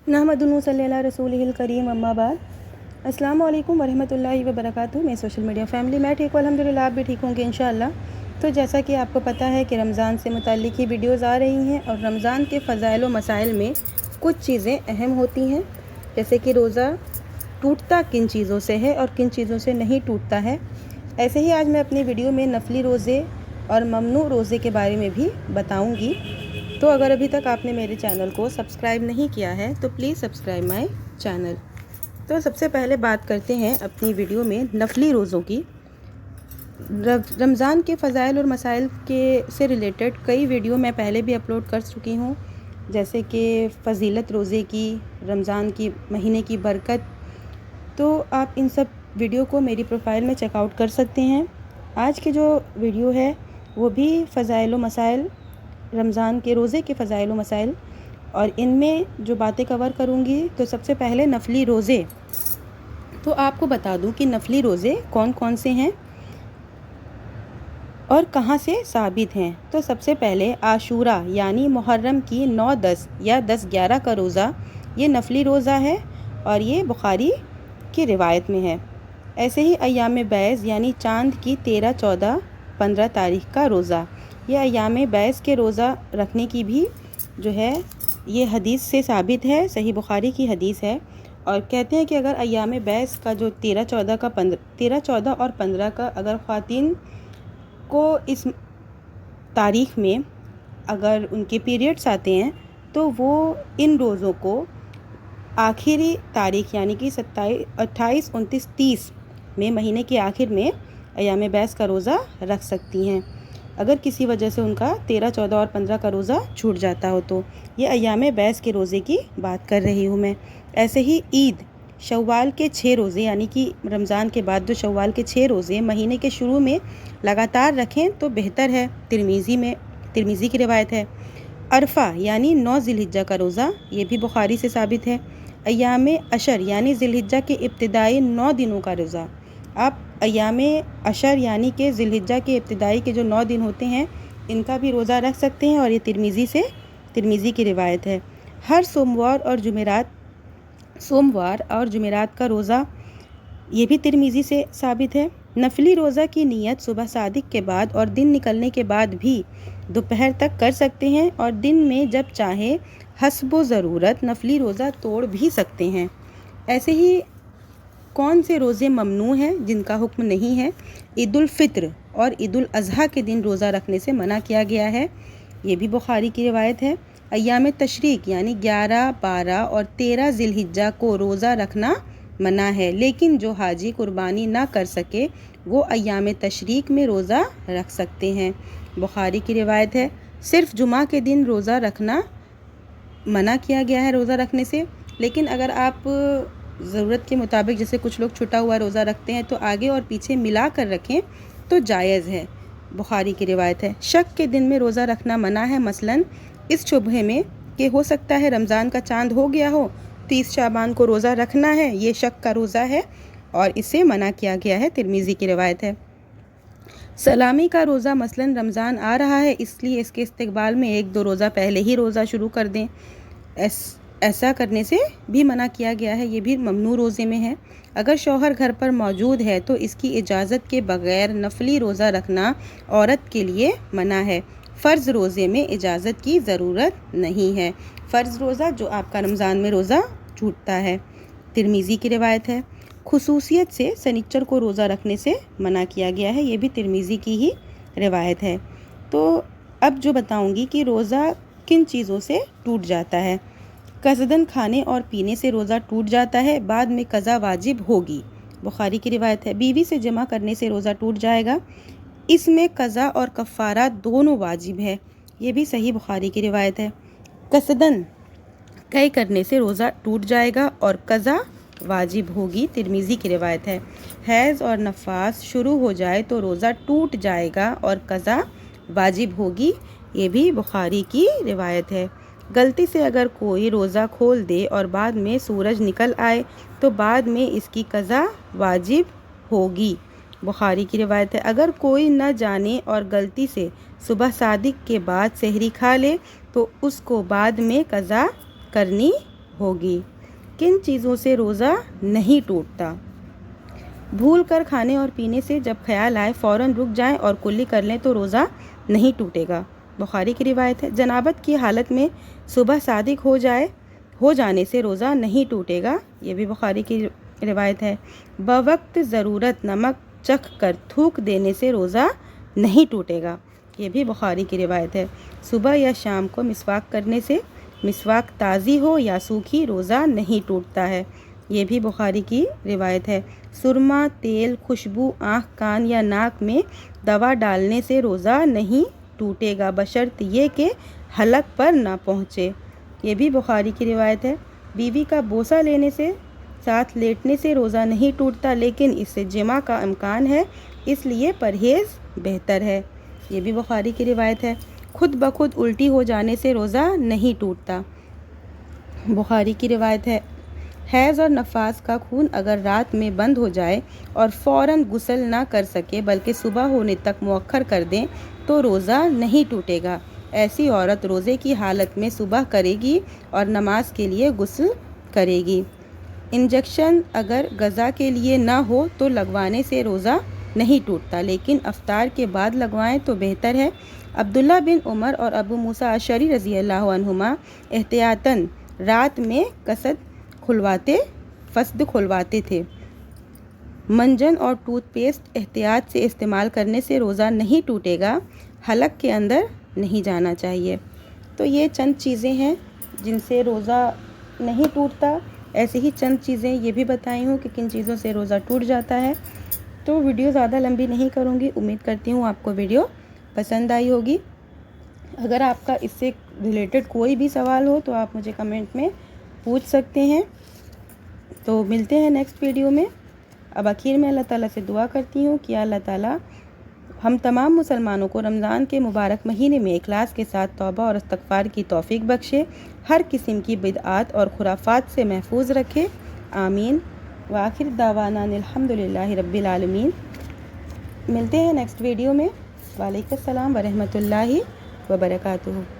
नहमदुहु सल्ली अला रसूलिहिल करीम अम्मा बाद। अस्सलामु अलैकुम वरहमतुल्लाहि वबरकातुहू। मैं सोशल मीडिया फैमिली मैं ठीक हूँ अल्हम्दुलिल्लाह, आप भी ठीक होंगे इंशाअल्लाह। तो जैसा कि आपको पता है कि रमज़ान से मुताल्लिक़ ही वीडियोज़ आ रही हैं और रमज़ान के फ़ज़ाइल व मसाइल में कुछ चीज़ें अहम होती हैं, जैसे कि रोज़ा टूटता किन चीज़ों से है और किन चीज़ों से नहीं टूटता है। ऐसे ही आज मैं अपनी वीडियो में नफली रोज़े और ममनू रोज़े के बारे में भी बताऊँगी। तो अगर अभी तक आपने मेरे चैनल को सब्सक्राइब नहीं किया है तो प्लीज़ सब्सक्राइब माय चैनल। तो सबसे पहले बात करते हैं अपनी वीडियो में नफली रोज़ों की। रमज़ान के फ़ज़ाइल और मसाइल के से रिलेटेड कई वीडियो मैं पहले भी अपलोड कर चुकी हूँ, जैसे कि फ़जीलत रोज़े की, रमज़ान की महीने की बरकत। तो आप इन सब वीडियो को मेरी प्रोफाइल में चेकआउट कर सकते हैं। आज की जो वीडियो है वो भी फ़ज़ाइल व मसाइल, रमज़ान के रोज़े के फ़ज़ाइल व मसाइल, और इनमें जो बातें कवर करूँगी तो सबसे पहले नफली रोज़े। तो आपको बता दूं कि नफली रोज़े कौन कौन से हैं और कहाँ से साबित हैं। तो सबसे पहले आशूरा यानी मुहर्रम की 9-10 या 10-11 का रोज़ा, ये नफली रोज़ा है और ये बुखारी की रिवायत में है। ऐसे ही अय्याम बैज़ यानी चाँद की 13, 14, 15 तारीख़ का रोज़ा, ये अय्याम बैज़ के रोज़ा रखने की भी जो है ये हदीस से साबित है, सही बुखारी की हदीस है। और कहते हैं कि अगर अय्याम बैज़ का जो 13, 14 और 15 का अगर ख़वातीन को इस तारीख़ में अगर उनके पीरियड्स आते हैं तो वो इन रोज़ों को आखिरी तारीख़ यानी कि 27, 28, 29, 30 में महीने के आखिर में अय्याम बैज़ का रोज़ा रख सकती हैं, अगर किसी वजह से उनका 13, 14 और 15 का रोज़ा छूट जाता हो। तो ये अय्याम बैज़ के रोज़े की बात कर रही हूँ मैं। ऐसे ही ईद, शव्वाल के 6 रोज़े यानी कि रमज़ान के बाद जो शव्वाल के 6 रोज़े महीने के शुरू में लगातार रखें तो बेहतर है, तिरमिज़ी की रिवायत है। अरफा यानी 9 ज़िलहिज्जा का रोज़ा, ये भी बुखारी से साबित है। अय्याम अशर यानी ज़िलहिज्जा के इब्तिदाई 9 दिनों का रोज़ा, आप अय्याम अशर यानी कि ज़िलहिज्जा के इब्तिदाई के जो 9 दिन होते हैं इनका भी रोज़ा रख सकते हैं और ये तिरमिज़ी की रिवायत है। हर सोमवार और जुमेरात का रोज़ा, ये भी तिरमिज़ी से साबित है। नफली रोज़ा की नीयत सुबह सादिक के बाद और दिन निकलने के बाद भी दोपहर तक कर सकते हैं और दिन में जब चाहे हस्ब ज़रूरत नफली रोज़ा तोड़ भी सकते हैं। ऐसे ही कौन से रोज़े ममनू हैं जिनका हुक्म नहीं है। ईद उल फ़ित्र और ईद उल अज़हा के दिन रोज़ा रखने से मना किया गया है, ये भी बुखारी की रिवायत है। अय्याम तशरीक़ यानी 11, 12 और 13 ज़िलहिज्जा को रोज़ा रखना मना है, लेकिन जो हाजी कुर्बानी ना कर सके वो अय्याम तशरीक़ में रोज़ा रख सकते हैं, बुखारी की रिवायत है। सिर्फ़ जुमा के दिन रोज़ा रखना मना किया गया है रोज़ा रखने से, लेकिन अगर आप ज़रूरत के मुताबिक, जैसे कुछ लोग छुटा हुआ रोज़ा रखते हैं तो आगे और पीछे मिला कर रखें तो जायज़ है, बुखारी की रिवायत है। शक के दिन में रोज़ा रखना मना है, मसलन इस शुबहे में कि हो सकता है रमज़ान का चाँद हो गया हो, 30 शाबान को रोज़ा रखना है, ये शक का रोज़ा है और इसे मना किया गया है, तिरमिज़ी की रिवायत है। सलामी का रोज़ा, मसलन रमज़ान आ रहा है इसलिए इसके इस्तकबाल में 1-2 रोज़ा पहले ही रोज़ा शुरू कर दें, ऐसा करने से भी मना किया गया है, ये भी ममनू रोज़े में है। अगर शौहर घर पर मौजूद है तो इसकी इजाज़त के बग़ैर नफली रोज़ा रखना औरत के लिए मना है। फ़र्ज़ रोज़े में इजाज़त की ज़रूरत नहीं है, फ़र्ज़ रोज़ा जो आपका रमज़ान में रोज़ा छूटता है, तिरमिज़ी की रिवायत है। खुसूसियत से सनिच्चर को रोज़ा रखने से मना किया गया है, ये भी तिरमिज़ी की ही रिवायत है। तो अब जो बताऊँगी कि रोज़ा किन चीज़ों से टूट जाता है। कसदन खाने और पीने से रोज़ा टूट जाता है, बाद में कज़ा वाजिब होगी, बुखारी की रिवायत है। बीवी से जमा करने से रोज़ा टूट जाएगा, इसमें कज़ा और कफ़ारा दोनों वाजिब है, ये भी सही बुखारी की रिवायत है। कसदन तय करने से रोज़ा टूट जाएगा और कज़ा वाजिब होगी, तिरमिज़ी की रिवायत है। हैज़ और नफास शुरू हो जाए तो रोज़ा टूट जाएगा और कज़ा वाजिब होगी, ये भी बुखारी की रिवायत है। गलती से अगर कोई रोज़ा खोल दे और बाद में सूरज निकल आए तो बाद में इसकी कज़ा वाजिब होगी, बुखारी की रिवायत है। अगर कोई न जाने और गलती से सुबह सादिक के बाद सहरी खा ले तो उसको बाद में कज़ा करनी ہوگی۔ کن چیزوں سے روزہ نہیں ٹوٹتا؟ بھول کر کھانے اور پینے سے جب خیال آئے فوراً رک جائیں اور کلی کر لیں تو روزہ نہیں ٹوٹے گا۔ بخاری کی روایت ہے۔ جنابت کی حالت میں صبح صادق ہو جانے سے روزہ نہیں ٹوٹے گا، یہ بھی بخاری کی روایت ہے۔ بوقت ضرورت نمک چکھ کر تھوک دینے سے روزہ نہیں ٹوٹے گا، یہ بھی بخاری کی روایت ہے۔ صبح یا شام کو مسواک کرنے سے، مسواک تازی ہو یا سوکھی، روزہ نہیں ٹوٹتا ہے، یہ بھی بخاری کی روایت ہے۔ سرما، تیل، خوشبو آنکھ، کان یا ناک میں دوا ڈالنے سے روزہ نہیں ٹوٹے گا بشرط یہ کہ حلق پر نہ پہنچے، یہ بھی بخاری کی روایت ہے۔ بیوی کا بوسہ لینے سے، ساتھ لیٹنے سے روزہ نہیں ٹوٹتا لیکن اس سے جماع کا امکان ہے، اس لیے پرہیز بہتر ہے، یہ بھی بخاری کی روایت ہے۔ خود بخود الٹی ہو جانے سے روزہ نہیں ٹوٹتا، بخاری کی روایت ہے۔ حیض اور نفاس کا خون اگر رات میں بند ہو جائے اور فوراً غسل نہ کر سکے بلکہ صبح ہونے تک مؤخر کر دیں تو روزہ نہیں ٹوٹے گا۔ ایسی عورت روزے کی حالت میں صبح کرے گی اور نماز کے لیے غسل کرے گی۔ انجیکشن اگر غذا کے لیے نہ ہو تو لگوانے سے روزہ نہیں ٹوٹتا لیکن افطار کے بعد لگوائیں تو بہتر ہے۔ عبداللہ بن عمر اور ابو موسیٰ اشعری رضی اللہ عنہما احتیاطاً رات میں فسد کھلواتے تھے۔ منجن اور ٹوتھ پیسٹ احتیاط سے استعمال کرنے سے روزہ نہیں ٹوٹے گا، حلق کے اندر نہیں جانا چاہیے۔ تو یہ چند چیزیں ہیں جن سے روزہ نہیں ٹوٹتا، ایسے ہی چند چیزیں یہ بھی بتائی ہوں کہ کن چیزوں سے روزہ ٹوٹ جاتا ہے۔ تو ویڈیو زیادہ لمبی نہیں کروں گی، امید کرتی ہوں آپ کو ویڈیو پسند آئی ہوگی۔ اگر آپ کا اس سے ریلیٹڈ کوئی بھی سوال ہو تو آپ مجھے کمنٹ میں پوچھ سکتے ہیں۔ تو ملتے ہیں نیکسٹ ویڈیو میں۔ اب آخر میں اللہ تعالیٰ سے دعا کرتی ہوں کہ اللہ تعالیٰ ہم تمام مسلمانوں کو رمضان کے مبارک مہینے میں اخلاص کے ساتھ توبہ اور استغفار کی توفیق بخشے، ہر قسم کی بدعات اور خرافات سے محفوظ رکھے، آمین۔ وآخر دعوانا الحمدللہ رب العالمین۔ ملتے ہیں نیکسٹ ویڈیو میں۔ وعلیکم السلام ورحمۃ اللہ وبرکاتہ۔